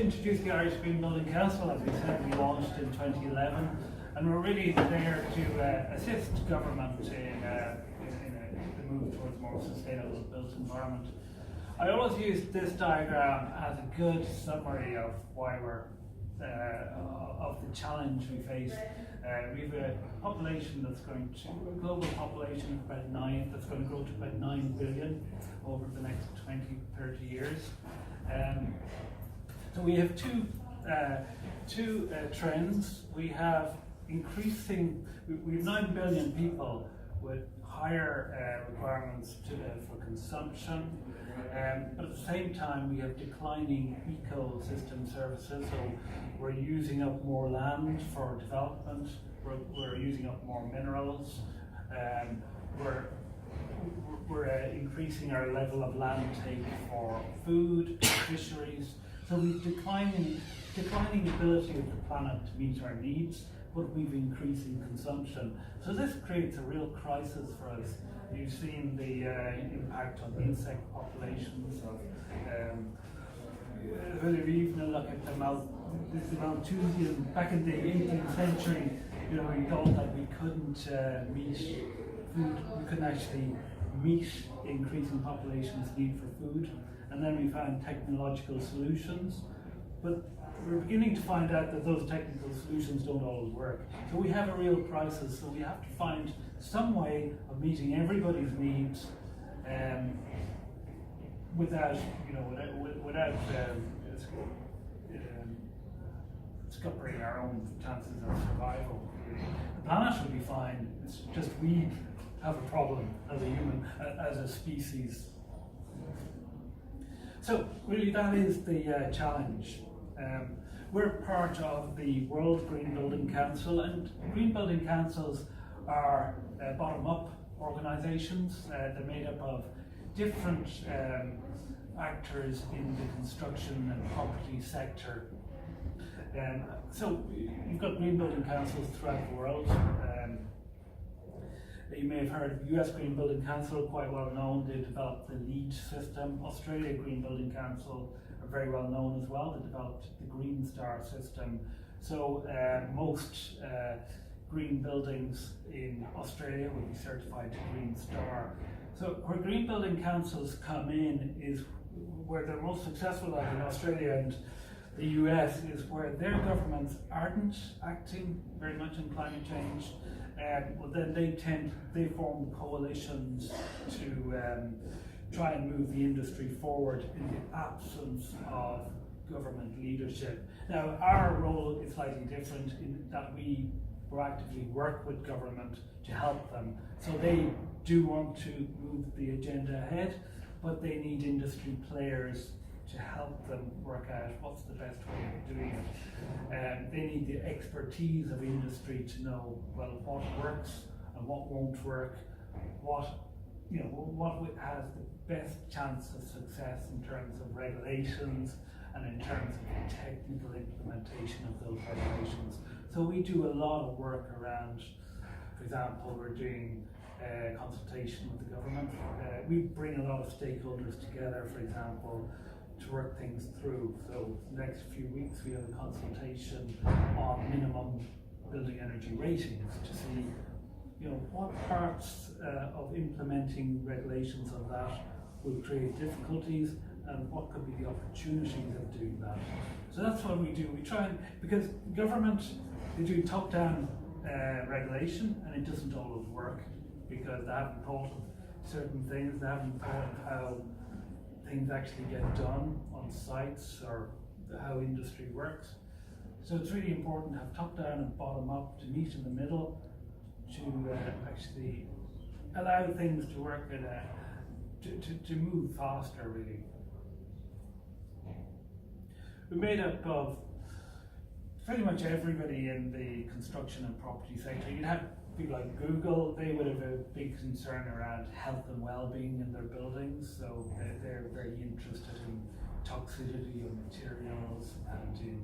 introduce the Irish Green Building Council. As we said, we launched in 2011, and we're really there to assist government in the move towards a more sustainable built environment. I always use this diagram as a good summary of why we're of the challenge we face. We have a population that's going to, a global population of about 9, that's going to grow to about 9 billion over the next 20, 30 years. So we have two trends. We have increasing, we have 9 billion people with higher requirements for consumption, but at the same time we have declining ecosystem services. So we're using up more land for development, we're using up more minerals, we're increasing our level of land take for food, fisheries. So we've declining ability of the planet to meet our needs, but we've increasing consumption. So this creates a real crisis for us. You've seen the impact on insect populations of, if you even look at the Malthusian, back in the 18th century, you know, we thought that we couldn't meet food, we couldn't actually meet increasing population's need for food. And then we found technological solutions, but we're beginning to find out that those technical solutions don't always work. So we have a real crisis, so we have to find some way of meeting everybody's needs without, you know, without scuppering our own chances of survival. The planet will be fine, it's just we have a problem as a human, as a species. So really that is the challenge. We're part of the World Green Building Council, and Green Building Councils are bottom-up organisations. They're made up of different actors in the construction and property sector. So you've got Green Building Councils throughout the world. You may have heard of US Green Building Council, quite well known. They developed the LEED system. Australia Green Building Council are very well known as well. They developed the Green Star system. So most green buildings in Australia will be certified to Green Star. So where Green Building Councils come in is where they're most successful, like in Australia and the US, is where their governments aren't acting very much in climate change. Well, then they form coalitions to try and move the industry forward in the absence of government leadership. Now, our role is slightly different in that we proactively work with government to help them. So they do want to move the agenda ahead, but they need industry players to help them work out what's the best way of doing it. They need the expertise of industry to know, well, what works and what won't work, what has the best chance of success in terms of regulations and in terms of the technical implementation of those regulations. So we do a lot of work around, for example, we're doing consultation with the government. We bring a lot of stakeholders together, for example, to work things through. So the next few weeks we have a consultation on minimum building energy ratings to see, you know, what parts of implementing regulations on that will create difficulties and what could be the opportunities of doing that. So that's what we do. We try and, because government, they do top-down regulation and it doesn't always work because they haven't thought of certain things, they haven't thought of how things actually get done on sites or how industry works. So it's really important to have top-down and bottom-up, to meet in the middle, to actually allow things to work to move faster, really. We're made up of pretty much everybody in the construction and property sector. You'd have people like Google, they would have a big concern around health and well-being in their buildings, so they're very interested in toxicity of materials and in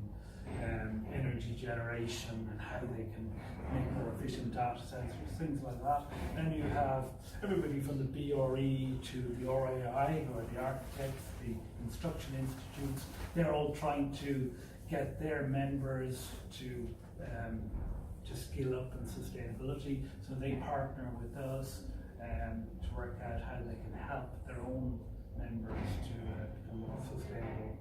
energy generation and how they can make more efficient data centers, things like that. Then you have everybody from the BRE to the RAI, who are the architects, the construction institutes. They're all trying to get their members to skill up in sustainability. So they partner with us to work out how they can help their own members to become more sustainable.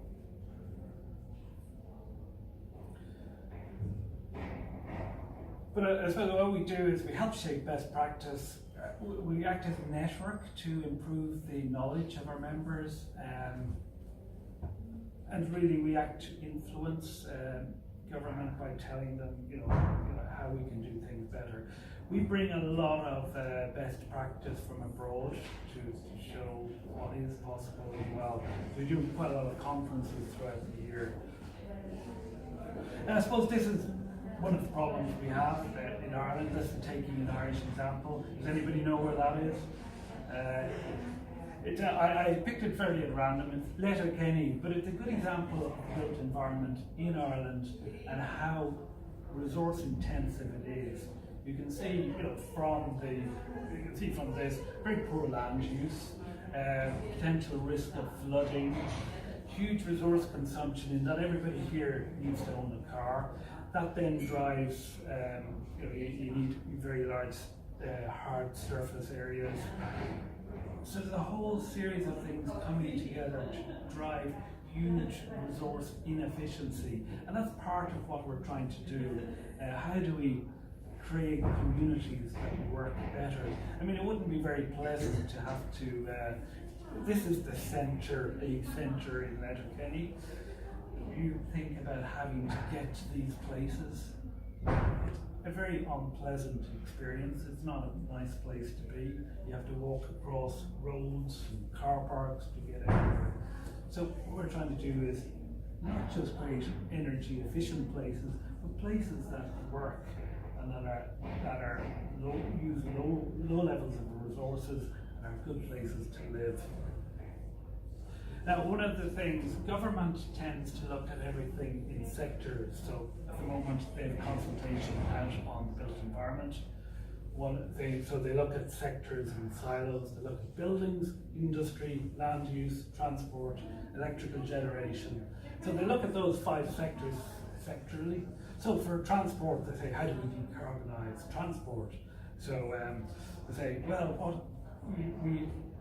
But I suppose what we do is we help shape best practice. We act as a network to improve the knowledge of our members, and really we act to influence government by telling them, how we can do things better. We bring a lot of best practice from abroad to show what is possible as well. We do quite a lot of conferences throughout the year. And I suppose this is one of the problems we have in Ireland. This is taking an Irish example. Does anybody know where that is? I picked it fairly at random. It's Letterkenny, but it's a good example of the built environment in Ireland and how resource intensive it is. You can see, from this very poor land use, potential risk of flooding, huge resource consumption in that everybody here needs to own a car. That then drives, you need very large hard surface areas. So there's a whole series of things coming together to drive huge resource inefficiency, and that's part of what we're trying to do. How do we create communities that work better? I mean, it wouldn't be very pleasant to have to, this is the centre, a centre in Letterkenny. You think about having to get to these places, it's a very unpleasant experience. It's not a nice place to be. You have to walk across roads and car parks to get anywhere. So what we're trying to do is not just create energy efficient places, but places that work and that use low levels of resources and are good places to live. Now, one of the things, government tends to look at everything in sectors. So at the moment, they have consultation out on the built environment. So they look at sectors and silos. They look at buildings, industry, land use, transport, electrical generation. So they look at those 5 sectors sectorally. So for transport, they say, how do we decarbonise transport? So they say, well,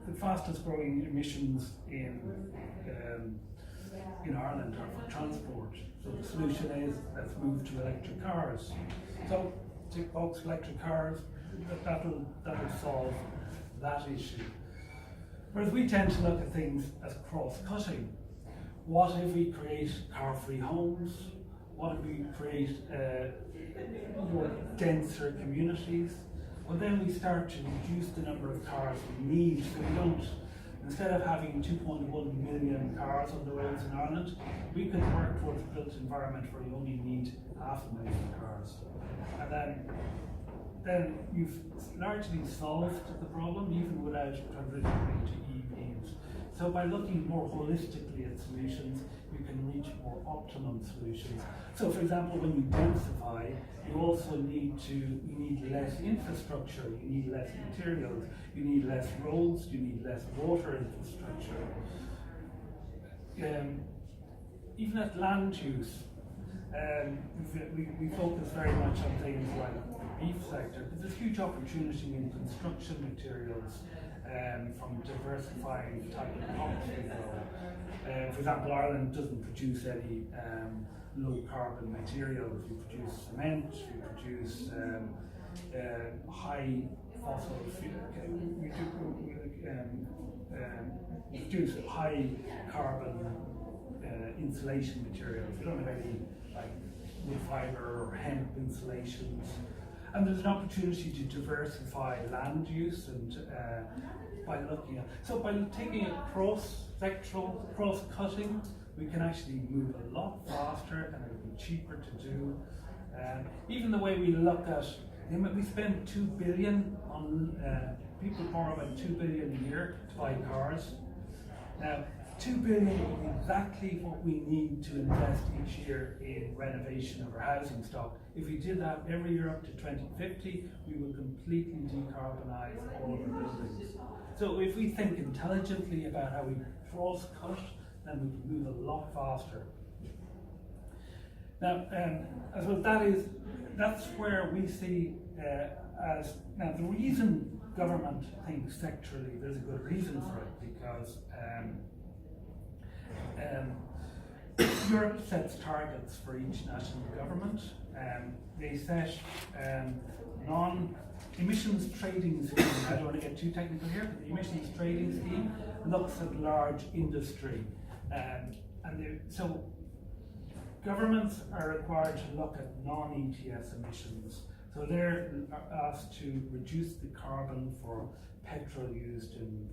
the fastest growing emissions in Ireland are for transport. So the solution is, let's move to electric cars. So tick box, electric cars, that'll solve that issue. Whereas we tend to look at things as cross-cutting. What if we create car-free homes? What if we create more denser communities? Well, then we start to reduce the number of cars we need, so we don't, instead of having 2.1 million cars on the roads in Ireland, we could work towards a built environment where you only need 500,000 cars. And then you've largely solved the problem, even without transitioning to EVs. So by looking more holistically at solutions, you can reach more optimum solutions. So for example, when you densify, you also need less infrastructure, you need less materials, you need less roads, you need less water infrastructure. Even at land use, we focus very much on things like the beef sector, but there's huge opportunity in construction materials from diversifying the type of crops we grow. For example, Ireland doesn't produce any low carbon materials. We produce cement, we produce high fossil fuel, we produce high carbon insulation materials. We don't have any like wood fibre or hemp insulations. And there's an opportunity to diversify land use, and by looking at, so by taking a cross-sectoral, cross-cutting, we can actually move a lot faster and it'll be cheaper to do. Even the way we look at, we spend 2 billion on, people borrow about 2 billion a year to buy cars. Now, 2 billion is exactly what we need to invest each year in renovation of our housing stock. If we did that every year up to 2050, we would completely decarbonise all of our buildings. So if we think intelligently about how we cross-cut, then we can move a lot faster. Now, I suppose that's where we see now the reason government thinks sectorally, there's a good reason for it, because Europe sets targets for each national government. They set non-emissions trading scheme. I don't want to get too technical here, but the emissions trading scheme looks at large industry, so governments are required to look at non-ETS emissions. So they're asked to reduce the carbon for petrol used in,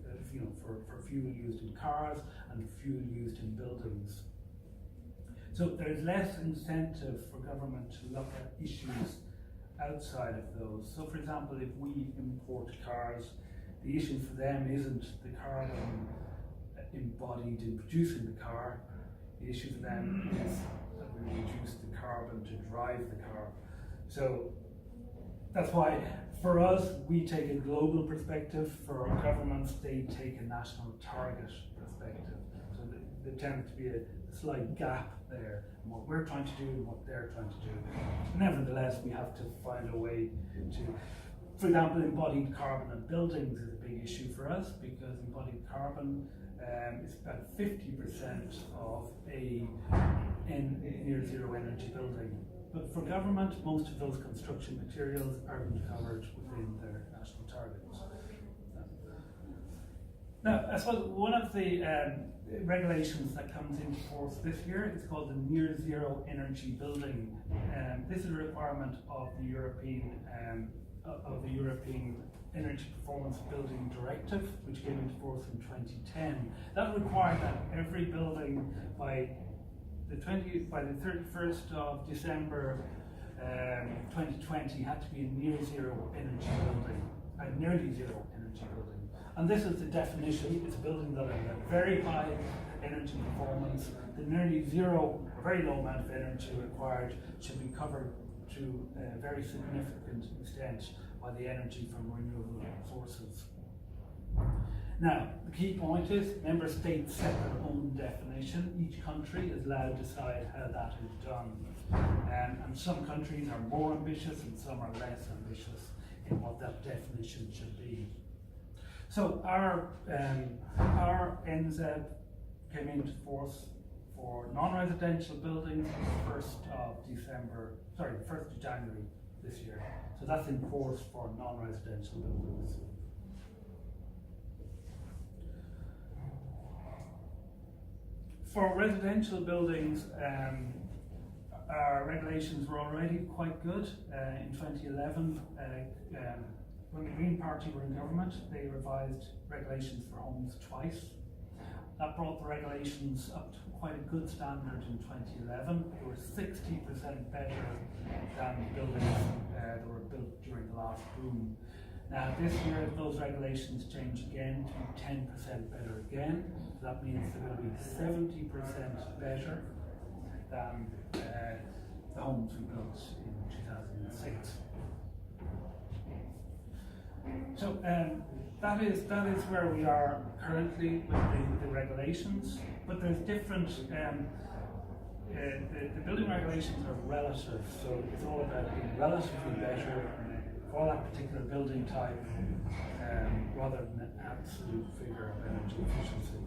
for fuel used in cars and fuel used in buildings. So there's less incentive for government to look at issues outside of those. So for example, if we import cars, the issue for them isn't the carbon embodied in producing the car. The issue for them is that we reduce the carbon to drive the car. So that's why for us, we take a global perspective. For our governments, they take a national target perspective. So there tends to be a slight gap there in what we're trying to do and what they're trying to do. Nevertheless, we have to find a way to, for example, embodied carbon in buildings is a big issue for us, because embodied carbon is about 50% of a near zero energy building. But for government, most of those construction materials aren't covered within their national targets. Now, I suppose one of the regulations that comes into force this year is called the Near Zero Energy Building. This is a requirement of the European Energy Performance Building Directive, which came into force in 2010. That required that every building by the 31st of December 2020 had to be a near zero energy building, a nearly zero energy building. And this is the definition. It's a building that has a very high energy performance. The nearly zero, or very low amount of energy required, should be covered to a very significant extent by the energy from renewable sources. Now, the key point is member states set their own definition. Each country is allowed to decide how that is done. And some countries are more ambitious and some are less ambitious in what that definition should be. So our NZEB came into force for non-residential buildings on the 1st of January this year. So that's in force for non-residential buildings. For residential buildings, our regulations were already quite good. In 2011, when the Green Party were in government, they revised regulations for homes twice. That brought the regulations up to quite a good standard in 2011. They were 60% better than buildings that were built during the last boom. Now this year, those regulations change again to be 10% better again. So that means they're going to be 70% better than the homes we built in 2006. So that is where we are currently with the regulations, but there's different, the building regulations are relative, so it's all about being relatively better for that particular building type rather than an absolute figure of energy efficiency.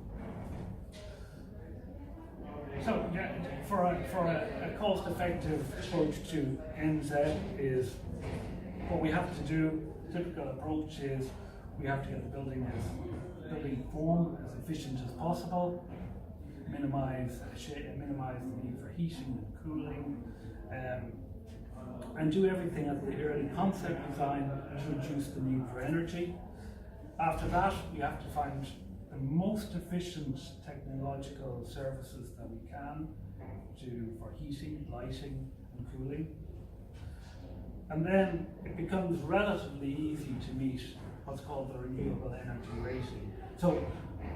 So yeah, for a cost-effective approach to NZ is what we have to do. Typical approach is we have to get the building form as efficient as possible, minimize the need for heating and cooling, and do everything at the early concept design to reduce the need for energy. After that, we have to find the most efficient technological services that we can for heating, lighting, and cooling. And then it becomes relatively easy to meet what's called the renewable energy rating. So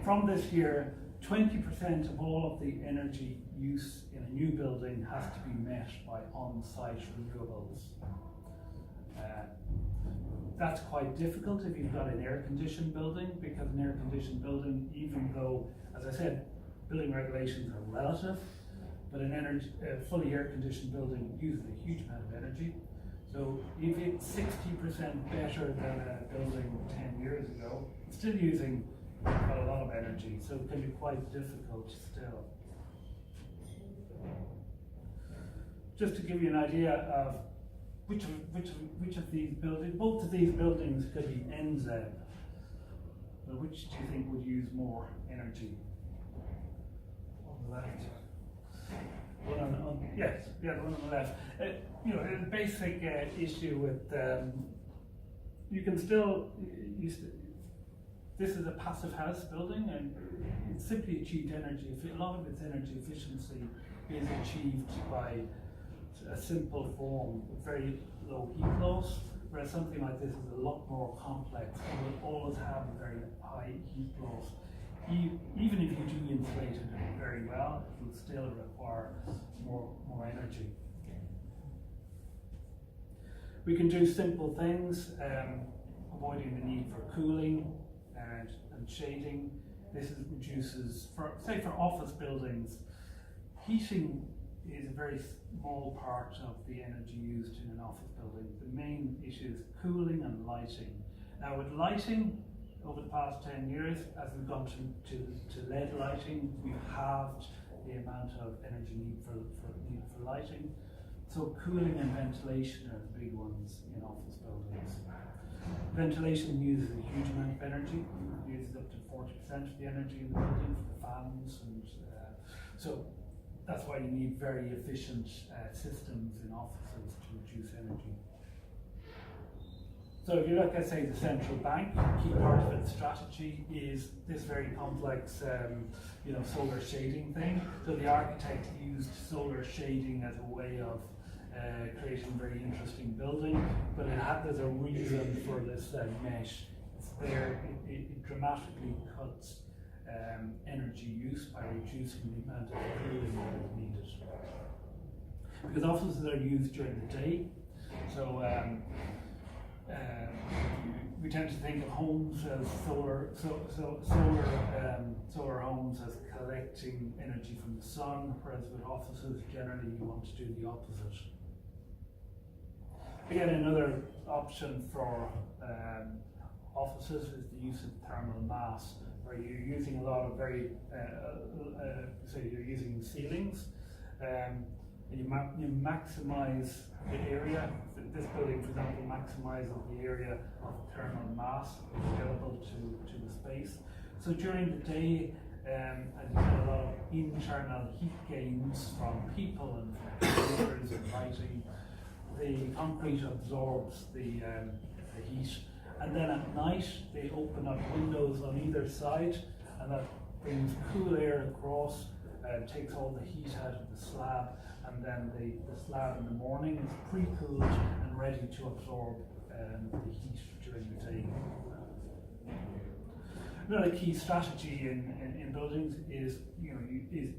from this year, 20% of all of the energy use in a new building has to be met by on-site renewables. That's quite difficult if you've got an air-conditioned building, because an air-conditioned building, even though, as I said, building regulations are relative, but a fully air-conditioned building uses a huge amount of energy. So if it's 60% better than a building 10 years ago, it's still using quite a lot of energy, so it can be quite difficult still. Just to give you an idea of which of these buildings, both of these buildings could be NZ, but which do you think would use more energy? On the left. One on yes, yeah, the one on the left. You know, the basic issue with you can still this is a passive house building, and it's simply achieved energy. A lot of its energy efficiency is achieved by a simple form with very low heat loss, whereas something like this is a lot more complex and will always have a very high heat loss. Even if you do insulate it very well, it will still require more energy. We can do simple things, avoiding the need for cooling and shading. This reduces, say for office buildings, heating is a very small part of the energy used in an office building. The main issue is cooling and lighting. Now with lighting, over the past 10 years, as we've gone to LED lighting, we've halved the amount of energy need for lighting. So cooling and ventilation are the big ones in office buildings. Ventilation uses a huge amount of energy. It uses up to 40% of the energy in the building for the fans, and so that's why you need very efficient systems in offices to reduce energy. So if you look at, say, the central bank, a key part of its strategy is this very complex, solar shading thing. So the architect used solar shading as a way of creating a very interesting building, but there's a reason for this mesh. It's there. It dramatically cuts energy use by reducing the amount of cooling that is needed. Because offices are used during the day, so we tend to think of homes as solar homes as collecting energy from the sun, whereas with offices generally you want to do the opposite. Again, another option for offices is the use of thermal mass, where you're using a lot of say you're using ceilings, and you maximize the area. This building, for example, maximizes the area of thermal mass available to the space. So during the day, and you get a lot of internal heat gains from people and from computers and lighting. The concrete absorbs the heat, and then at night they open up windows on either side, and that brings cool air across, takes all the heat out of the slab, and then the slab in the morning is pre-cooled and ready to absorb the heat during the day. Another key strategy in buildings is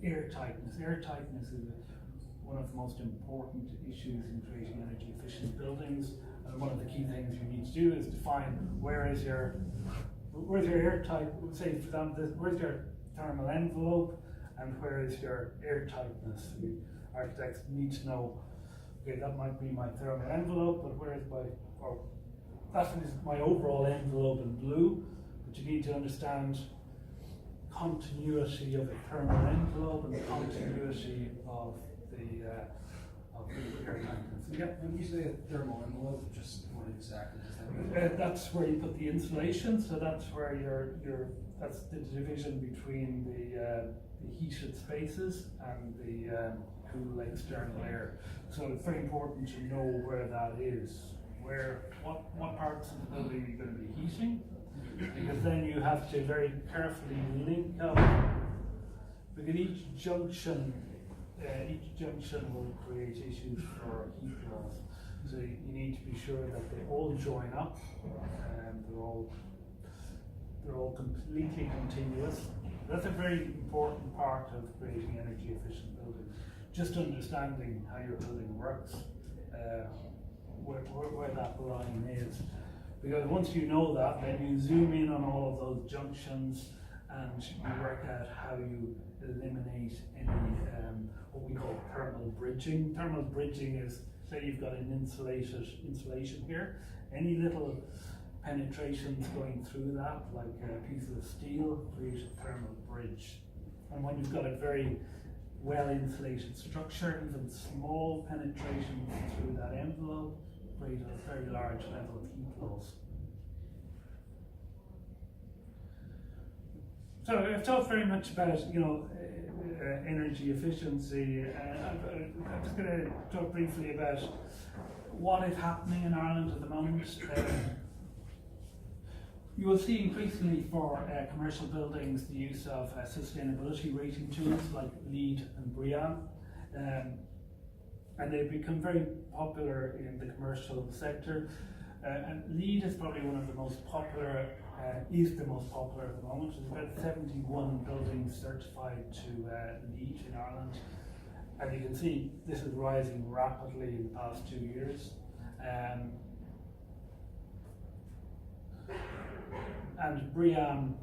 air tightness. Air tightness is one of the most important issues in creating energy efficient buildings, and one of the key things you need to do is define where's your air tight. Say for example, where's your thermal envelope and where is your air tightness. Architects need to know, okay, that might be my thermal envelope, but where is that is my overall envelope in blue, but you need to understand continuity of the thermal envelope and the continuity of the air tightness. Yeah, when you say a thermal envelope, just what exactly does that mean? That's where you put the insulation, so that's where that's the division between the heated spaces and the cool external air. So it's very important to know where that is. What parts of the building are you going to be heating? Because then you have to very carefully link up, because each junction will create issues for heat loss. So you need to be sure that they all join up and they're all They're all completely continuous. That's a very important part of creating energy efficient buildings. Just understanding how your building works, where that line is. Because once you know that, then you zoom in on all of those junctions and you work out how you eliminate any what we call thermal bridging. Thermal bridging is, say you've got an insulation here, any little penetrations going through that, like a piece of steel, create a thermal bridge. And when you've got a very well insulated structure, even small penetrations through that envelope create a very large level of heat loss. So I've talked very much about, energy efficiency. I'm just going to talk briefly about what is happening in Ireland at the moment. You will see increasingly for commercial buildings the use of sustainability rating tools like LEED and BREEAM, and they've become very popular in the commercial sector. And LEED is probably one of the most popular, is the most popular at the moment. There's about 71 buildings certified to LEED in Ireland, and you can see this is rising rapidly in the past 2 years. And BREEAM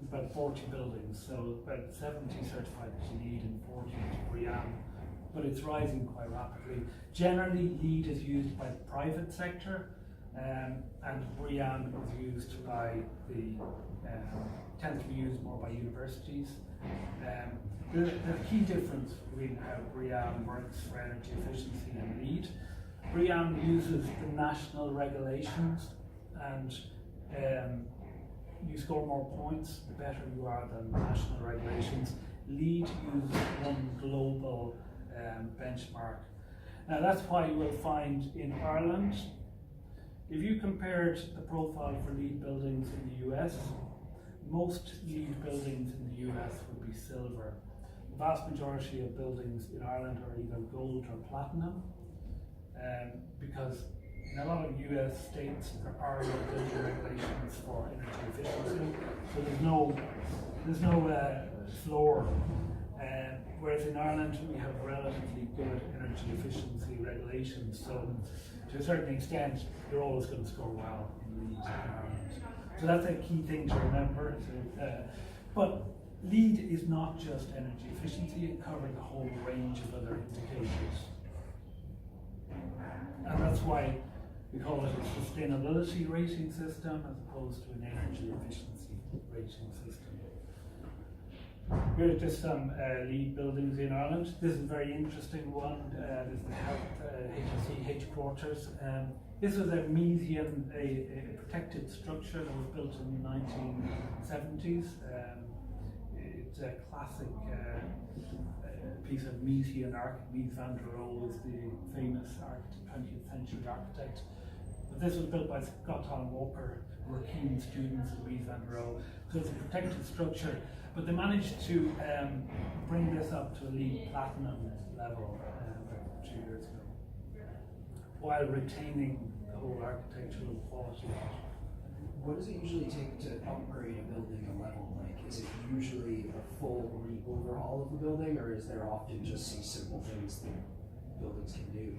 is about 40 buildings, so about 70 certified to LEED and 40 to BREEAM, but it's rising quite rapidly. Generally, LEED is used by the private sector, and BREEAM is used by tends to be used more by universities. There's a key difference between how BREEAM works for energy efficiency and LEED. BREEAM uses the national regulations, and you score more points the better you are than national regulations. LEED uses one global benchmark. Now that's why you will find in Ireland, if you compared the profile for LEED buildings in the US, most LEED buildings in the US would be silver. The vast majority of buildings in Ireland are either gold or platinum, because in a lot of US states there are no building regulations for energy efficiency, so there's no floor. Whereas in Ireland we have relatively good energy efficiency regulations, so to a certain extent you're always going to score well in LEED in Ireland. So that's a key thing to remember. But LEED is not just energy efficiency, it covers a whole range of other indicators. And that's why we call it a sustainability rating system as opposed to an energy efficiency rating system. Here are just some LEED buildings in Ireland. This is a very interesting one. This is the HSE headquarters. This was a museum, a protected structure that was built in the 1970s. It's a classic piece of Mies art. Mies van der Rohe is the famous 20th century architect. But this was built by Scott Allen Walker, who were keen students of Mies van der Rohe. So it's a protected structure, but they managed to bring this up to a LEED platinum level about 2 years ago, while retaining the whole architectural quality. What does it usually take to upgrade a building a level? Like, is it usually a full overhaul of the building, or is there often just some simple things that buildings can do?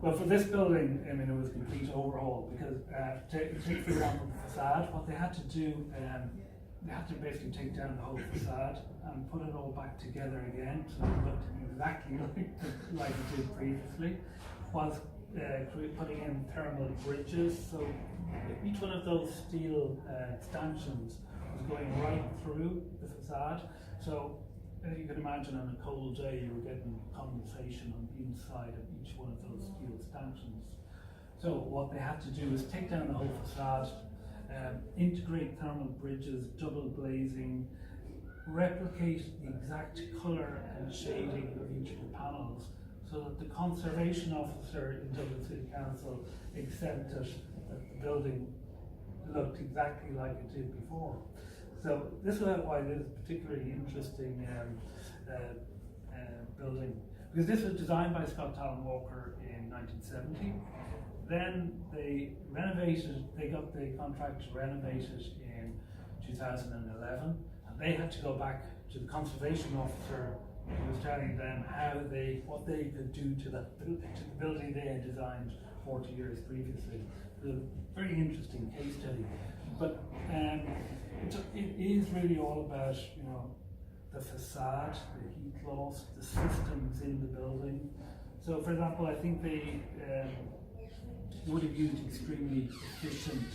Well, for this building, I mean, it was a complete overhaul, because take for example the facade. What they had to do, they had to basically take down the whole facade and put it all back together again, so it looked exactly like it did previously, whilst putting in thermal bridges. So each one of those steel stanchions was going right through the facade. So as you can imagine, on a cold day, you were getting condensation on the inside of each one of those steel stanchions. So what they had to do is take down the whole facade, integrate thermal bridges, double glazing, replicate the exact colour and shading of each of the panels, so that the conservation officer in Dublin City Council accepted that the building looked exactly like it did before. So this is why this is a particularly interesting building, because this was designed by Scott Allen Walker in 1970. Then they got the contract to renovate it in 2011, and they had to go back to the conservation officer who was telling them what they could do to the building they had designed 40 years previously. It was a very interesting case study. But it is really all about, you know, the facade, the heat loss, the systems in the building. So, for example, I think they would have used extremely efficient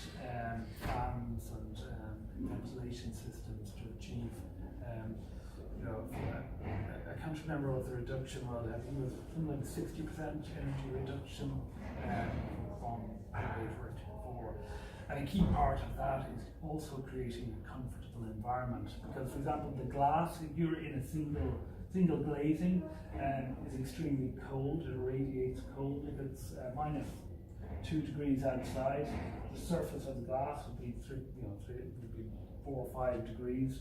fans and ventilation systems to achieve, you know, I can't remember what the reduction was. I think it was something like 60% energy reduction from 8 and a key part of that is also creating a comfortable environment, because, for example, the glass, if you're in a single glazing, is extremely cold. It radiates cold. If it's minus 2 degrees outside, the surface of the glass would be 4 or 5 degrees.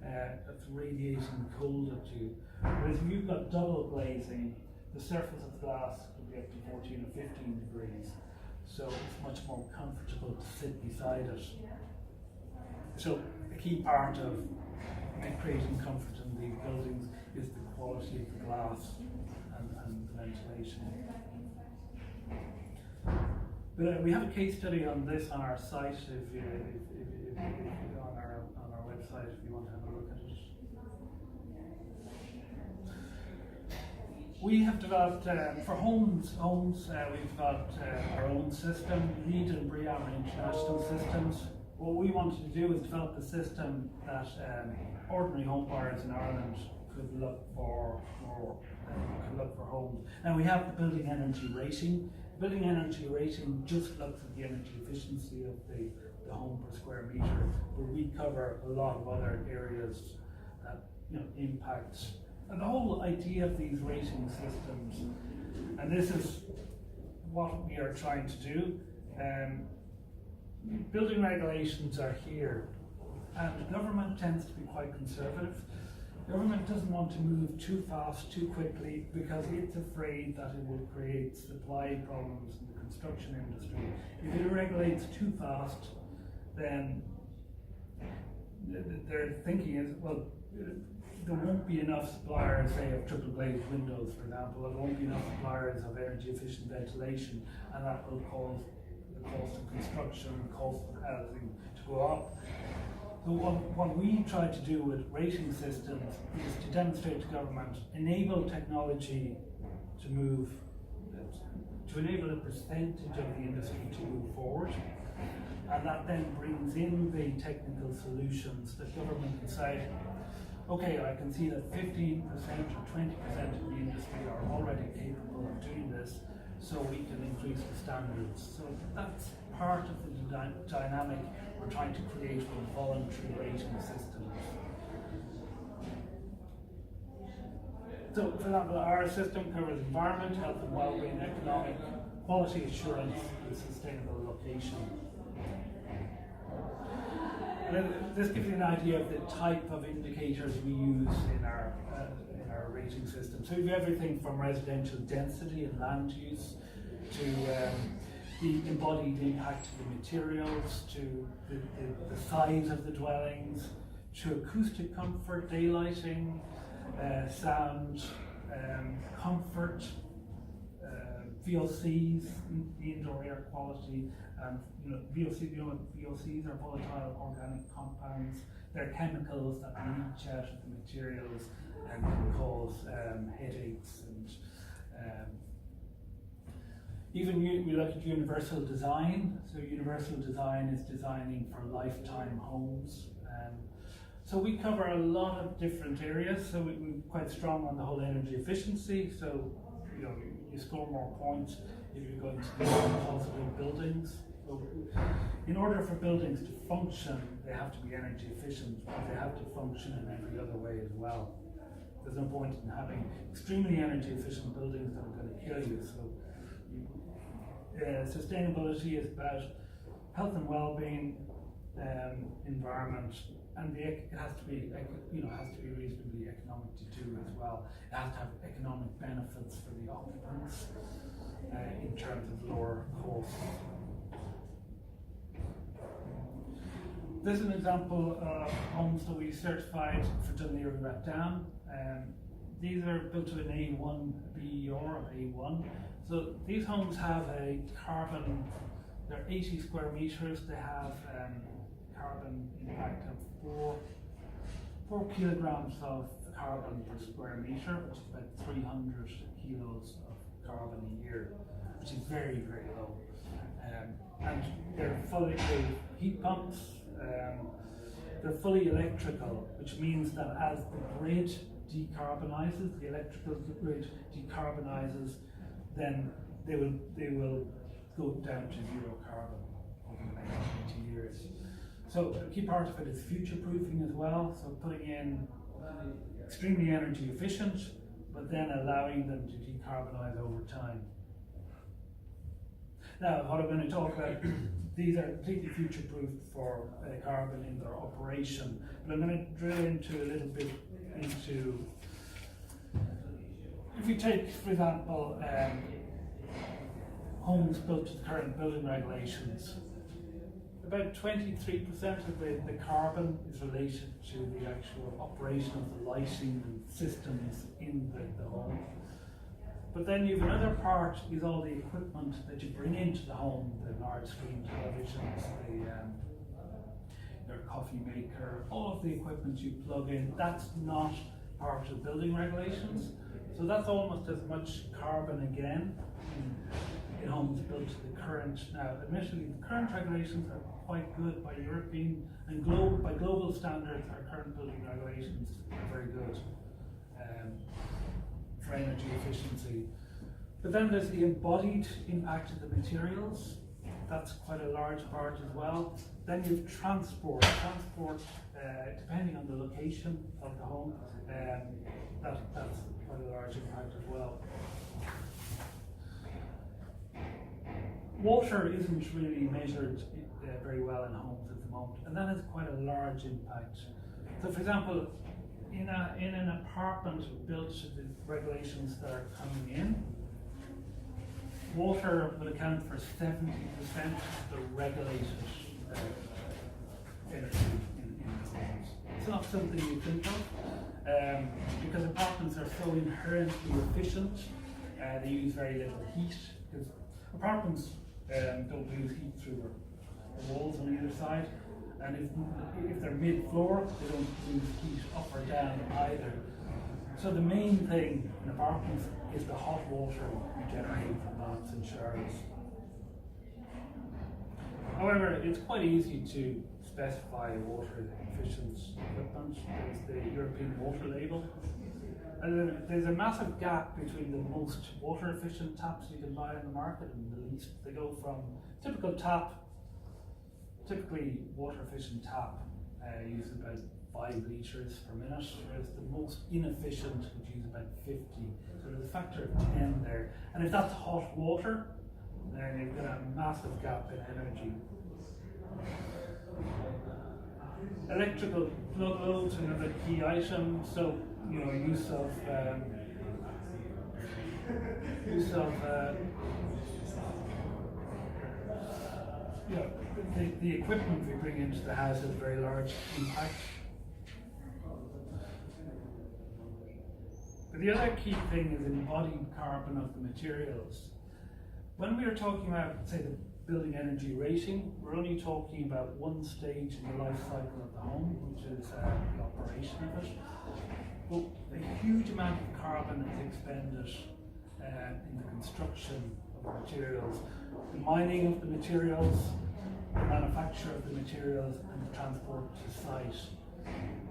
It's radiating cold at you. Whereas if you've got double glazing, the surface of the glass could be up to 14 or 15 degrees. So it's much more comfortable to sit beside it. So a key part of creating comfort in these buildings is the quality of the glass and the ventilation. But we have a case study on this on our site, on our website, if you want to have a look at it. We have developed, for homes, we've got our own system, LEED and BREEAM international systems. What we wanted to do is develop a system that ordinary home buyers in Ireland could look for homes. And we have the building energy rating. Building energy rating just looks at the energy efficiency of the home per square metre, but we cover a lot of other areas that, you know, impact. And the whole idea of these rating systems, and this is what we are trying to do, building regulations are here, and the government tends to be quite conservative. Government doesn't want to move too fast, too quickly, because it's afraid that it will create supply problems in the construction industry. If it regulates too fast, then their thinking is, well, there won't be enough suppliers, say, of triple glazed windows, for example, or there won't be enough suppliers of energy efficient ventilation, and that will cause the cost of construction, the cost of housing to go up. So what we try to do with rating systems is to demonstrate to government, enable technology to move, to enable a percentage of the industry to move forward, and that then brings in the technical solutions that government can say, okay, I can see that 15% or 20% of the industry are already capable of doing this, so we can increase the standards. So that's part of the dynamic we're trying to create with voluntary rating systems. So, for example, our system covers environment, health and well-being, economic, quality assurance, and sustainable location. And this gives you an idea of the type of indicators we use in our rating system. So we have everything from residential density and land use to the embodied impact of the materials, to the size of the dwellings, to acoustic comfort, daylighting, sound, comfort, VOCs, the indoor air quality, and VOCs are volatile organic compounds. They're chemicals that leach out of the materials and can cause headaches. And even we look at universal design. So universal design is designing for lifetime homes. So we cover a lot of different areas. So we're quite strong on the whole energy efficiency. So you score more points if you're going to design positive buildings. So in order for buildings to function, they have to be energy efficient, but they have to function in every other way as well. There's no point in having extremely energy efficient buildings that are going to kill you. So sustainability is about health and well-being, environment, and it has to be reasonably economic to do as well. It has to have economic benefits for the occupants in terms of lower costs. this is an example of homes that we certified for Dunleary Rat Dam. These are built to an A1 BER or A1. So these homes have a carbon, they're 80 square meters, they have carbon impact of 4 kilograms of carbon per square meter, which is about 300 kilos of carbon a year, which is very, very low. And they're fully heat pumps, they're fully electrical, which means that as the grid decarbonizes, the electrical grid decarbonizes, then they will go down to zero carbon over the next 20 years. So a key part of it is future proofing as well, so putting in extremely energy efficient, but then allowing them to decarbonize over time. Now, what I'm going to talk about, these are completely future-proof for carbon in their operation, but I'm going to drill into a little bit into, if you take, for example, homes built to the current building regulations, about 23% of the carbon is related to the actual operation of the lighting and systems in the home. But then you have another part is all the equipment that you bring into the home, the large screen televisions, your coffee maker, all of the equipment you plug in, that's not part of the building regulations. So that's almost as much carbon again in homes built to the current. Now, admittedly, the current regulations are quite good by European and by global standards. Our current building regulations are very good for energy efficiency. But then there's the embodied impact of the materials. That's quite a large part as well. Then you have transport. Depending on the location of the home, that's quite a large impact as well. Water isn't really measured very well in homes at the moment, and that has quite a large impact. So, for example, in an apartment built to the regulations that are coming in, water will account for 70% of the regulated energy in homes. It's not something you think of, because apartments are so inherently efficient. They use very little heat, because apartments don't lose heat through the walls on either side, and if they're mid-floor, they don't lose heat up or down either. So the main thing in apartments is the hot water you generate from baths and showers. However, it's quite easy to specify water efficient equipment. There's the European water label. And there's a massive gap between the most water efficient taps you can buy on the market and the least. They go from typically water efficient tap uses about 5 litres per minute, whereas the most inefficient would use about 50. So there's a factor of 10 there. And if that's hot water, then you've got a massive gap in energy. Electrical plug loads, another key item. So, use of the equipment we bring into the house has a very large impact. But the other key thing is embodied carbon of the materials. When we are talking about, say, the building energy rating, we're only talking about one stage in the life cycle of the home, which is the operation of it. But a huge amount of carbon is expended in the construction of the materials, the mining of the materials, the manufacture of the materials, and the transport to site.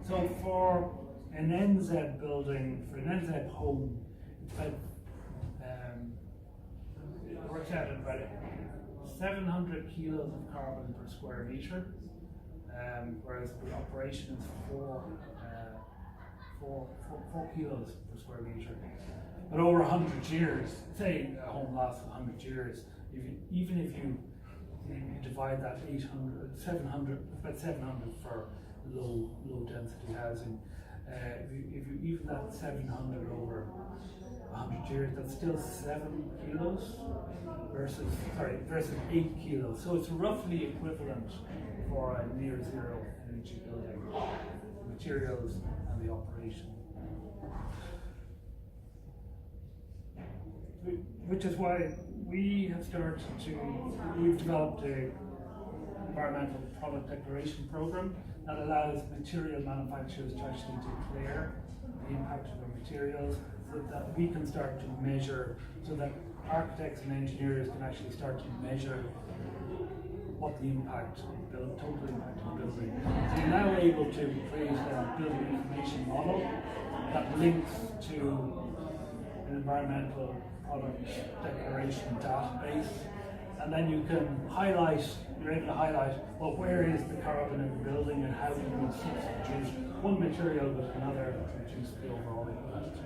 So for an NZ building, for an NZ home, it's about, it works out at about 700 kilos of carbon per square metre, whereas the operation is 4 kilos per square metre. But over 100 years, say a home lasts 100 years, even if you divide that 700 for low density housing, if you even that 700 over 100 years, that's still 7 kilos versus 8 kilos. So it's roughly equivalent for a near zero energy building, materials and the operation. Which is why we've developed a environmental product declaration program that allows material manufacturers to actually declare the impact of their materials, so that we can start to measure, so that architects and engineers can actually start to measure what the impact of the total impact of the building. So you're now able to create a building information model that links to an environmental product declaration database, and then you're able to highlight, well, where is the carbon in the building and how do we substitute one material with another to reduce the overall impact.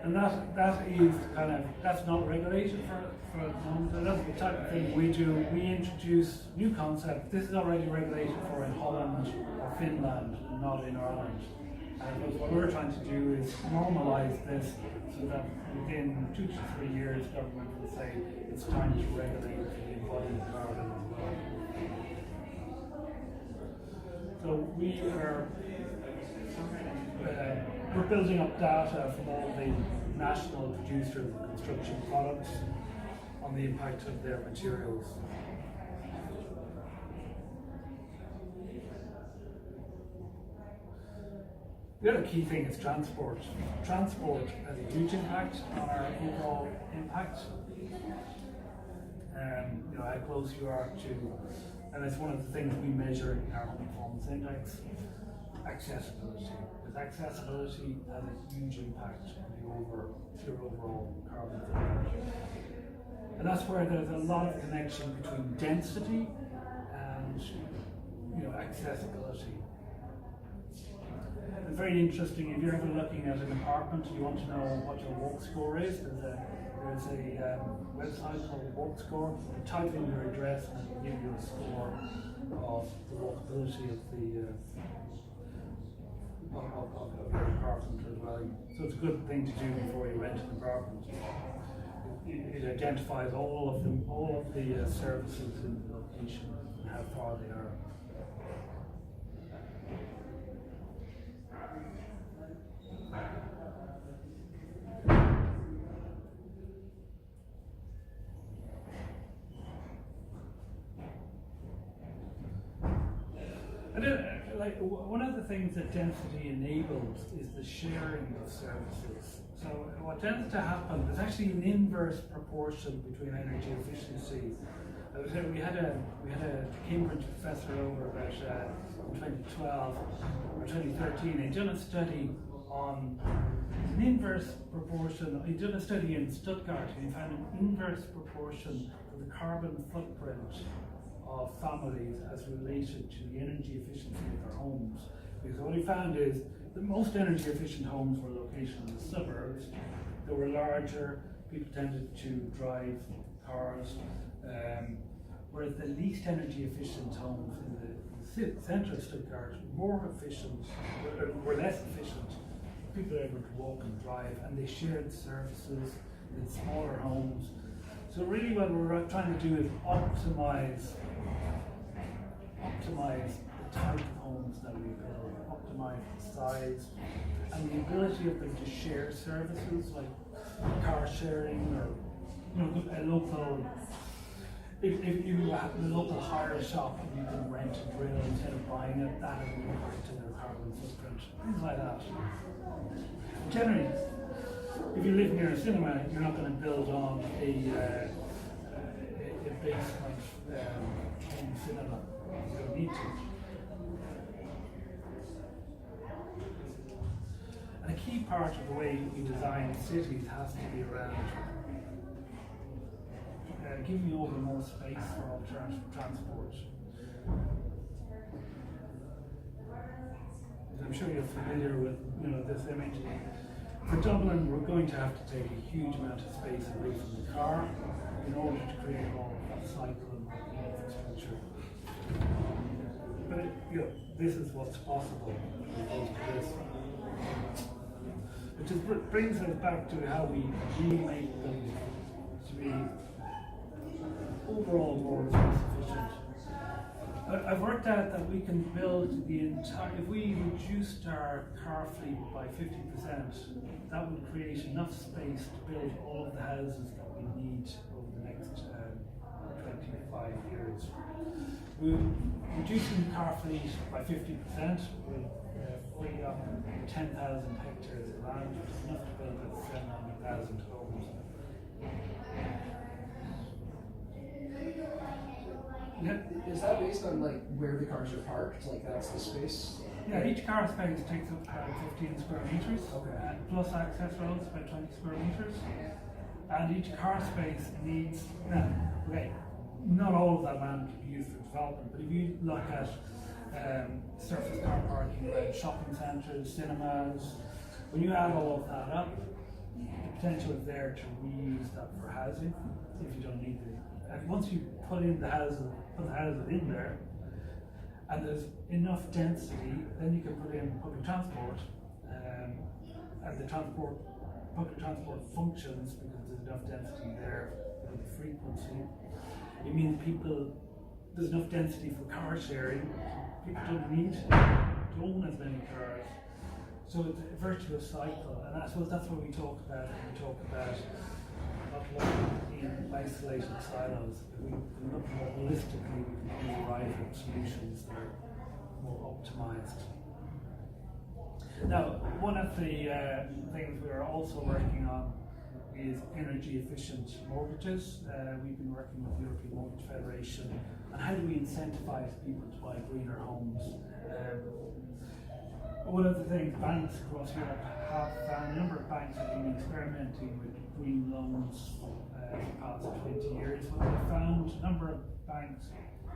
And that's not regulated for the moment. So that's the type of thing we do. We introduce new concepts. This is already regulated for in Holland or Finland, not in Ireland. And what we're trying to do is normalise this so that within 2 to 3 years, government will say it's time to regulate the embodied carbon as well. So we're building up data from all the national producers of construction products on the impact of their materials. The other key thing is transport. Transport has a huge impact on our overall impact. How close you are to, and it's one of the things we measure in our home performance index, accessibility. Because accessibility has a huge impact on your overall carbon footprint. And that's where there's a lot of connection between density and accessibility. It's very interesting, if you're ever looking at an apartment and you want to know what your walk score is, there's a website called Walk Score. You type in your address and it will give you a score of the walkability of your apartment or dwelling. So it's a good thing to do before you rent an apartment. It identifies all of the services in the location and how far they are. One of the things that density enables is the sharing of services. So what tends to happen, there's actually an inverse proportion between energy efficiency. We had a Cambridge professor over about in 2012 or 2013. He'd done a study on an inverse proportion. He did a study in Stuttgart and he found an inverse proportion of the carbon footprint of families as related to the energy efficiency of their homes. Because what he found is that most energy efficient homes were located in the suburbs. They were larger, people tended to drive cars, whereas the least energy efficient homes in the centre of Stuttgart were less efficient. People were able to walk and drive, and they shared services in smaller homes. So really what we're trying to do is optimize the type of homes that we build, optimize the size, and the ability of them to share services like car sharing or a local. If you have the local hire shop and you can rent a drill instead of buying it, that has an impact to their carbon footprint, things like that. Generally, if you live near a cinema, you're not going to build on a basement home cinema. You don't need to. And a key part of the way we design cities has to be around giving you over more space for alternative transport. I'm sure you're familiar with this image. For Dublin, we're going to have to take a huge amount of space away from the car in order to create all of that cycle and walking infrastructure. But this is what's possible as opposed to this. Which brings us back to how we remake them to be be overall more resource efficient. I've worked out that we can build the entire, if we reduced our car fleet by 50%, that would create enough space to build all of the houses that we need over the next 25 years. Reducing the car fleet by 50% will free up 10,000 hectares of land, which is enough to build about 700,000 homes. Yeah. Is that based on like where the cars are parked? Like that's the space? Yeah, each car space takes up about 15 square meters, Okay. plus access roads about 20 square meters. And each car space needs, now, okay, not all of that land can be used for development, but if you look at surface car parking around shopping centres, cinemas, when you add all of that up, the potential is there to reuse that for housing if you don't need it. And once you put the houses in there, and there's enough density, then you can put in public transport, and the public transport functions because there's enough density there with the frequency. It means there's enough density for car sharing. People don't need to own as many cars. So it's a virtuous cycle, and I suppose that's what we talk about when we talk about not looking in isolated silos. If we look more holistically, we can arrive at solutions that are more optimized. Now, one of the things we are also working on is energy efficient mortgages. We've been working with the European Mortgage Federation on how do we incentivize people to buy greener homes. One of the things banks across Europe have found, a number of banks have been experimenting with green loans for the past 20 years. What they found, a number of banks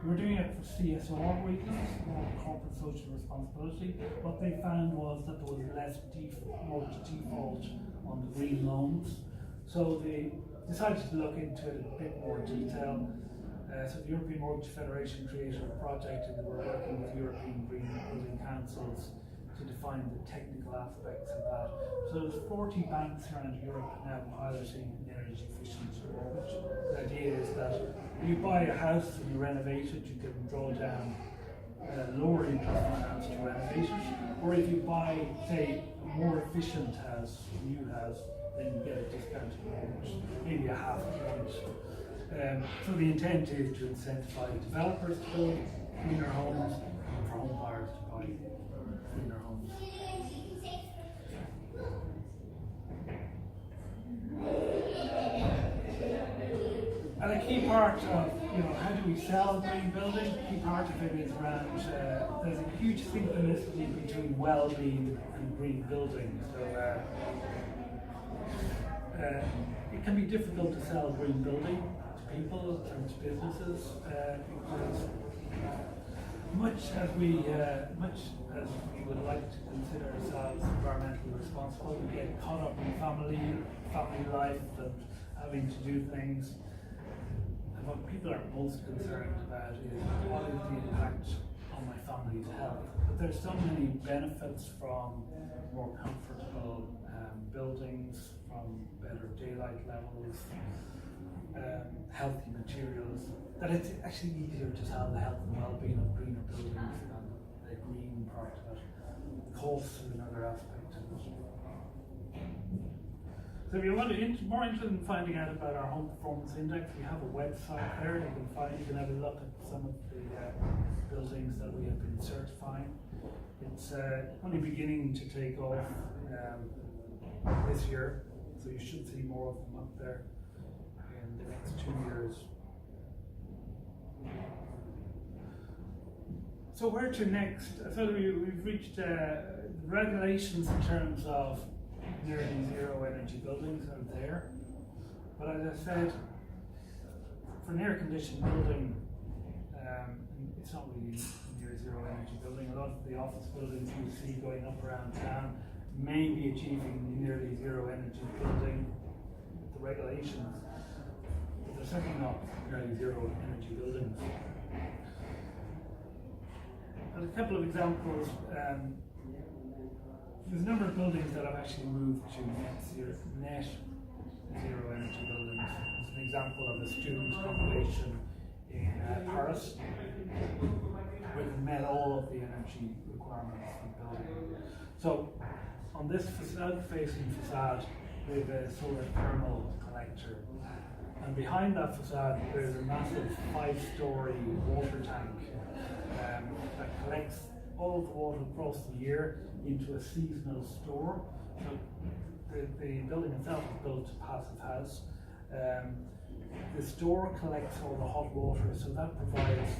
were doing it for CSR reasons, more corporate social responsibility. What they found was that there was less mortgage default on the green loans. So they decided to look into it in a bit more detail. So the European Mortgage Federation created a project, and they were working with European green building councils to define the technical aspects of that. So there's 40 banks around Europe now piloting an energy efficient mortgage. The idea is that when you buy a house and you renovate it, you can draw down lower interest finance to renovate it. Or if you buy, say, a more efficient house, a new house, then you get a discounted mortgage, maybe a half a point. So the intent is to incentivize developers to build greener homes and for home buyers to buy greener homes. And a key part of, how do we sell a green building? A key part of it is around, there's a huge synchronicity between well-being and green building. So it can be difficult to sell a green building to people and to businesses because much as we would like to consider ourselves environmentally responsible, we get caught up in family life and having to do things. And what people are most concerned about is what is the impact on my family's health. But there's so many benefits from more comfortable buildings, from better daylight levels, healthy materials, that it's actually easier to sell the health and well-being of greener buildings than the green part of it. Cost is another aspect of it. So if you're more interested in finding out about our Home Performance Index, we have a website there. You can have a look at some of the buildings that we have been certifying. It's only beginning to take off this year, so you should see more of them up there in the next 2 years. So where to next? So we've reached regulations in terms of nearly zero energy buildings are there. But as I said, for an air-conditioned building, it's not really near zero energy building. A lot of the office buildings you see going up around town may be achieving nearly zero energy building, the regulations, but they're certainly not nearly zero energy buildings. And a couple of examples, there's a number of buildings that have actually moved to net zero energy buildings. an example of a student competition in Paris, where they met all of the energy requirements of building. So on this south-facing facade, we have a solar thermal collector, and behind that facade there's a massive 5-story water tank that collects all of the water across the year into a seasonal store. So the building itself is built to passive house. The store collects all the hot water, so that provides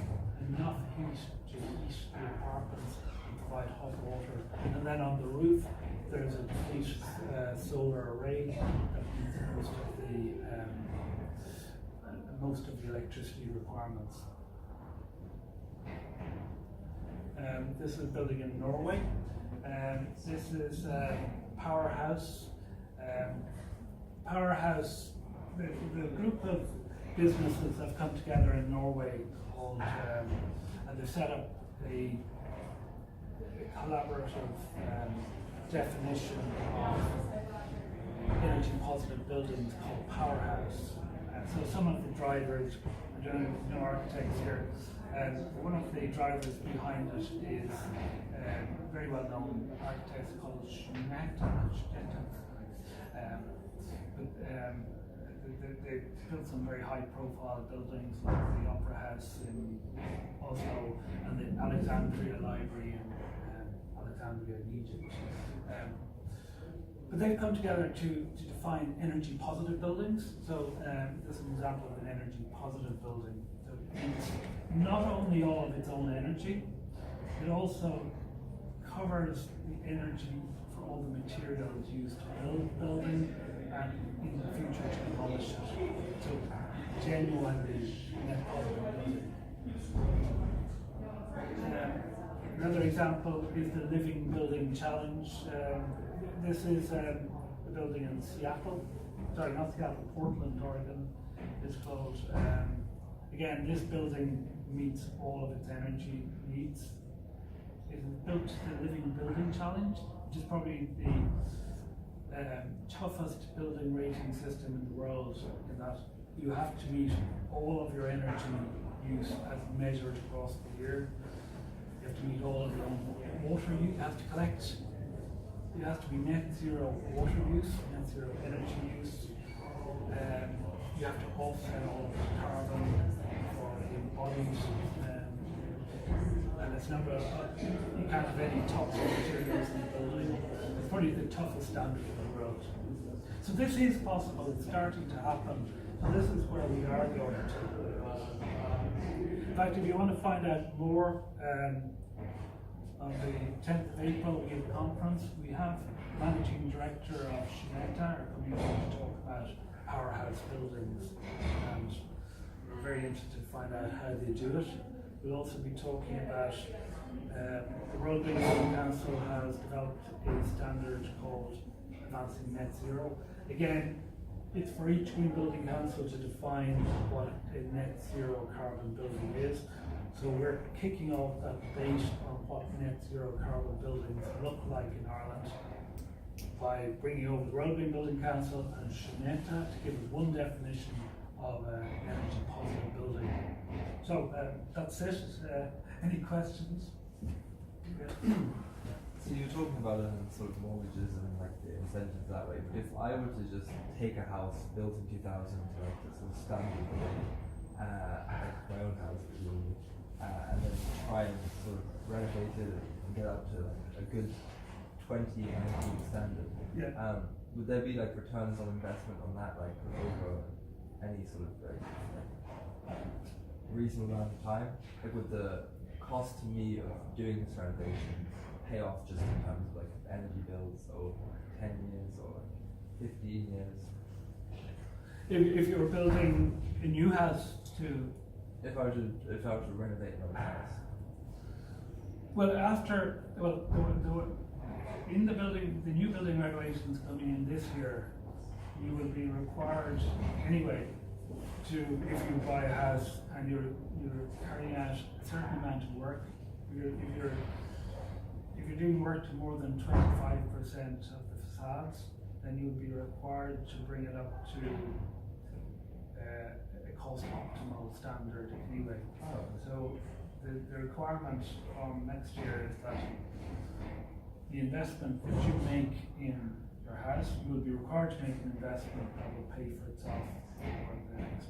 enough heat to heat the apartments and provide hot water. And then on the roof, there's a complete solar array that meets most of the electricity requirements. This is a building in Norway. This is Powerhouse. Powerhouse, the group of businesses have come together in Norway called, and they've set up a collaborative definition of energy positive buildings called Powerhouse. So some of the drivers, I don't know if you know architects here, one of the drivers behind it is very well known architect called they built some very high profile buildings like the Opera House in Oslo and the Alexandria Library in Alexandria in Egypt. But they've come together to define energy positive buildings. So this is an example of an energy positive building. So it's not only all of its own energy, it also covers the energy for all the materials used to build the building and in the future to demolish it. So genuinely net positive building. Another example is the Living Building Challenge. This is a building in Seattle, sorry, not Seattle, Portland, Oregon. It's called, again, this building meets all of its energy needs. It is built to the Living Building Challenge, which is probably the toughest building rating system in the world, in that you have to meet all of your energy use as measured across the year. You have to meet all of your own water use, you have to collect. It has to be net zero water use, net zero energy use. You have to offset all of the carbon for the embodied, and it's number. You can't have any toxic materials in the building. It's probably the toughest standard in the world. So this is possible. It's starting to happen. So this is where we are going to. In fact, if you want to find out more. On the 10th of April, we have a conference. We have Managing Director of Shineta coming to talk about powerhouse buildings, and we're very interested to find out how they do it. We'll also be talking about the World Green Building Council has developed a standard called Advancing Net Zero. Again, it's for each Green Building Council to define what a net zero carbon building is. So we're kicking off that debate on what net zero carbon buildings look like in Ireland by bringing over the World Green Building Council and Shineta to give us one definition of an energy positive building. So that's it. Any questions? So you're talking about sort of mortgages and like the incentives that way, but if I were to just take a house built in 2000, like the sort of standard way, like my own house, presumably, and then try and sort of renovate it and get up to like a good 2019 standard. Yeah. Would there be like returns on investment on that, like over any sort of reasonable amount of time? Like would the cost to me of doing this renovation pay off just in terms of like energy bills over 10 years or 15 years? If you were building a new house to If I were to renovate my house. In the building, the new building regulations coming in this year, you will be required anyway to, if you buy a house and you're carrying out a certain amount of work, if you're doing work to more than 25% of the facades, then you'll be required to bring it up to a cost optimal standard anyway. Oh. So the requirement from next year is that the investment that you make in your house, you will be required to make an investment that will pay for itself over the next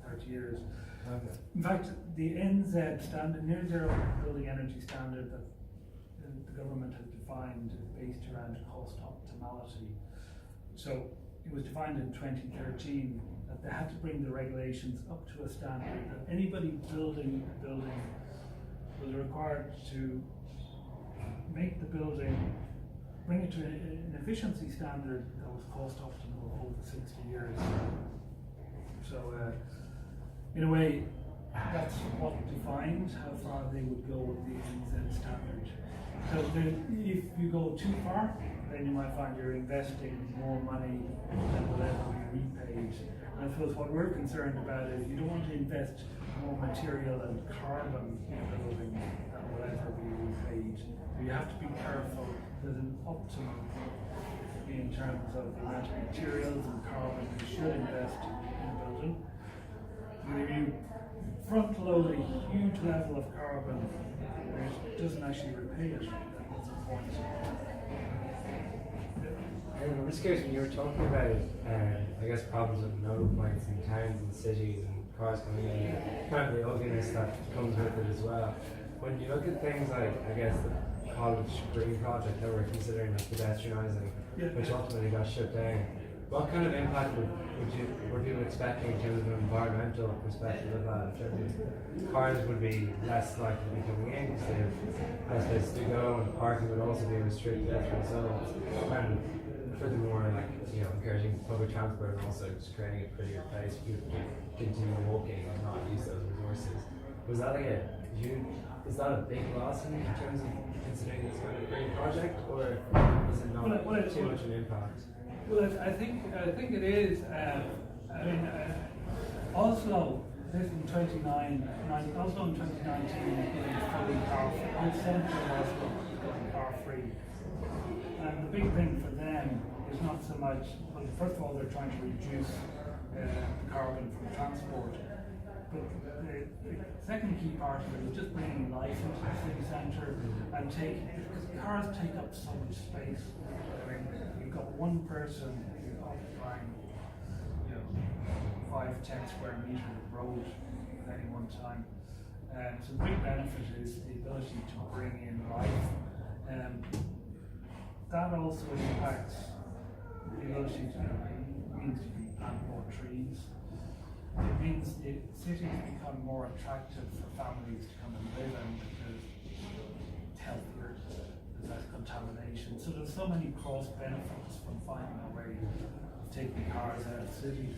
30 years. Okay. In fact, the NZ standard, near zero building energy standard that the government has defined is based around cost optimality. So it was defined in 2013 that they had to bring the regulations up to a standard that anybody building a building was required to make the building, bring it to an efficiency standard that was cost optimal over 60 years. So in a way, that's what defined how far they would go with the NZ standard. So if you go too far, then you might find you're investing more money than will ever be repaid. And I suppose what we're concerned about is you don't want to invest more material and carbon in a building that will ever be repaid. So you have to be careful. There's an optimum in terms of the amount of materials and carbon you should invest in a building. And if you front load a huge level of carbon, it doesn't actually repay it. That's the point. I'm just curious, when you were talking about, I guess, problems with node points in towns and cities and cars coming in, kind of the ugliness that comes with it as well. When you look at things like, I guess, the college green project that we're considering, like pedestrianising, which ultimately got shut down, what kind of impact were people expecting in terms of an environmental perspective of that? In terms of cars would be less likely to be coming in because they have less places to go, and parking would also be restricted as a result. And furthermore, like, you know, encouraging public transport and also just creating a prettier place for people to continue walking and not use those resources. Was that like is that a big loss in terms of considering this kind of green project, or is it not too much an impact? Well, I think it is. I mean, Oslo, this in 2019, is getting fully car free. The centre of Oslo is going car free. And the big thing for them is not so much, well, first of all, they're trying to reduce the carbon from transport. But the second key part of it is just bringing life into the city centre and because cars take up so much space. I mean, you've got one person occupying, 5-10 square metres of road at any one time. So the big benefit is the ability to bring in life. That also impacts the ability to plant more trees. It means the cities become more attractive for families to come and live in because it's healthier, there's less contamination. So there's so many cross benefits from finding a way of taking cars out of cities.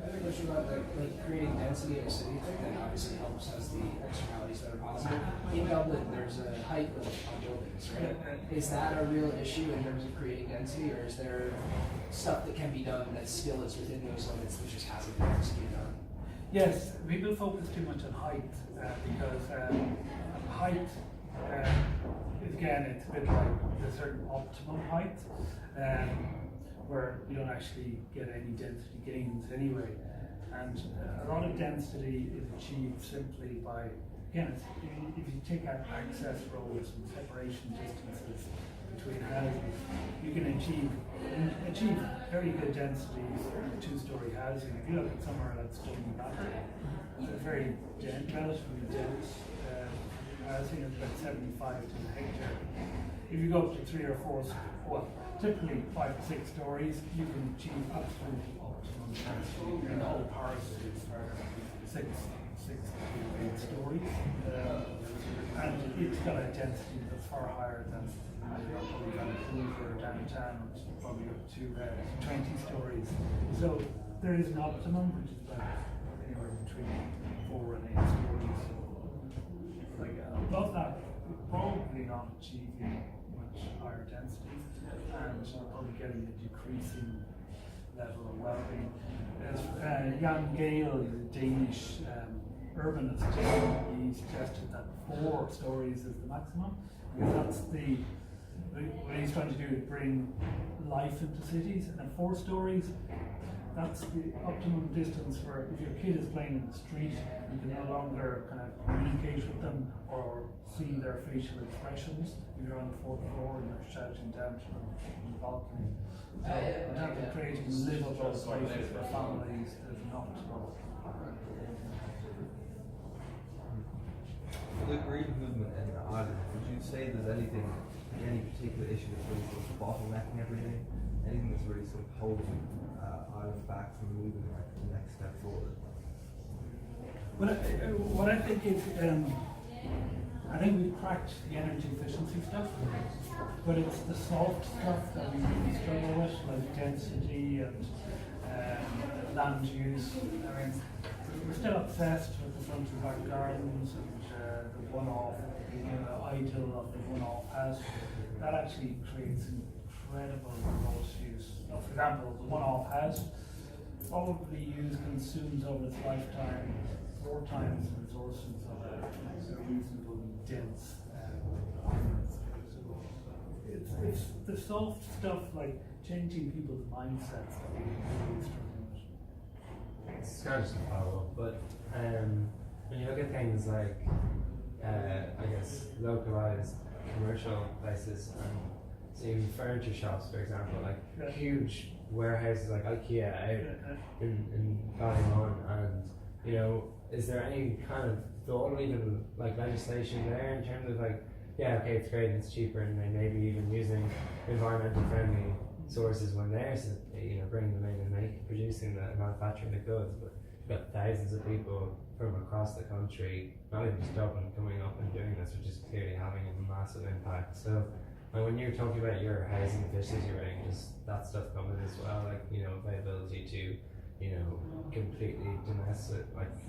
I have a question about like creating density in a city. I think that obviously helps, has the externalities that are positive. In Dublin, there's a height limit on buildings, right? Is that a real issue in terms of creating density, or is there stuff that can be done that still is within those limits that just hasn't been executed on? Yes, people focus too much on height because height, again, it's a bit like a certain optimum height. Where you don't actually get any density gains anyway. And a lot of density is achieved simply by, again, if you take out access roads and separation distances between houses, you can achieve very good densities in two-storey housing. If you look at somewhere like Stony Valley, it's a very relatively dense housing of about 75 to a hectare. If you go up to 3 or 4, typically 5 to 6 stories, you can achieve absolutely optimum density. And the whole Paris is for 6 to 8 stories. And it's got a density that's far higher than probably Vancouver or downtown, which is probably up to 20 stories. So there is an optimum, which is about anywhere between 4 and 8 stories. Like above that, we're probably not achieving much higher density, and probably getting a decreasing level of well-being. As Jan Gehl, the Danish urbanist, he suggested that 4 stories is the maximum, because that's the what he's trying to do is bring life into cities, and at 4 stories, that's the optimum distance for if your kid is playing in the street, you can no longer kind of communicate with them or see their facial expressions. If you're on the 4th floor and you're shouting down to them from the balcony. So in terms of creating livable places for families, there's enough to go. For the green movement in Ireland, would you say there's any particular issue that's really sort of bottlenecking everything? Anything that's really sort of holding Ireland back from moving like the next step forward? Well, what I think is, I think we've cracked the energy efficiency stuff, but it's the soft stuff that we really struggle with, like density and land use. I mean, we're still obsessed with the front and back gardens and the one-off, the ideal of the one-off house. That actually creates incredible resource use. For example, the one-off house probably consumes over its lifetime 4 times the resources of a reasonably dense it's the soft stuff like changing people's mindsets that we really struggle with. It's kind of just a follow-up, but when you look at things like, I guess, localized commercial places, and so even furniture shops, for example, like huge warehouses like IKEA out in Ballymun, and you know, is there any kind of thought or even like legislation there in terms of like, yeah, okay, it's great and it's cheaper, and they maybe even using environmentally friendly sources when they're, you know, bringing them in and producing the manufacturing the goods, but you've got thousands of people from across the country, not even just Dublin, coming up and doing this, which is clearly having a massive impact. So like, when you're talking about your housing efficiency rating, does that stuff come in as well, like, you know, availability to, you know, completely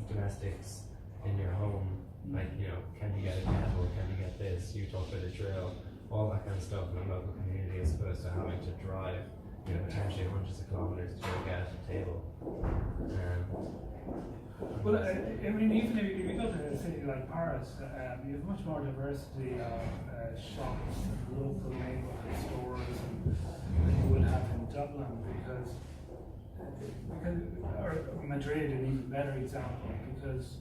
domestics in your home, like, you know, can you get a kettle, can you get this, you talk about a drill, all that kind of stuff in a local community, as opposed to having to drive, you know, potentially hundreds of kilometers to go get a table. Well, I mean, even if you go to a city like Paris, you have much more diversity of shops and local neighborhood stores than you would have in Dublin, because or Madrid, an even better example, because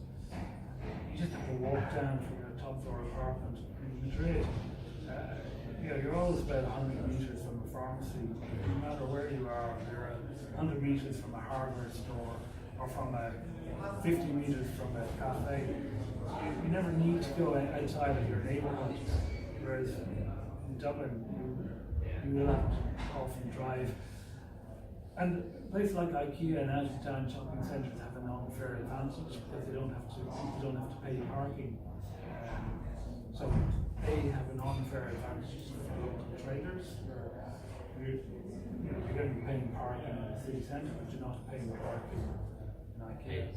you just have to walk down from your top floor apartment in Madrid. You know, you're always about 100 meters from a pharmacy. No matter where you are, you're 100 meters from a hardware store or from 50 meters from a cafe. You never need to go outside of your neighborhood. Whereas in Dublin, you will have to often drive. And places like IKEA and out-of-town shopping centres have an unfair advantage because people don't have to pay parking. So they have an unfair advantage to local traders. You're going to be paying parking in the city centre, but you're not paying parking in IKEA.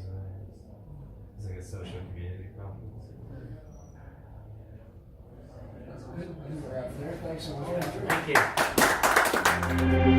It's like a social community problem. That's good. We're out there. Thanks so much. Thank you.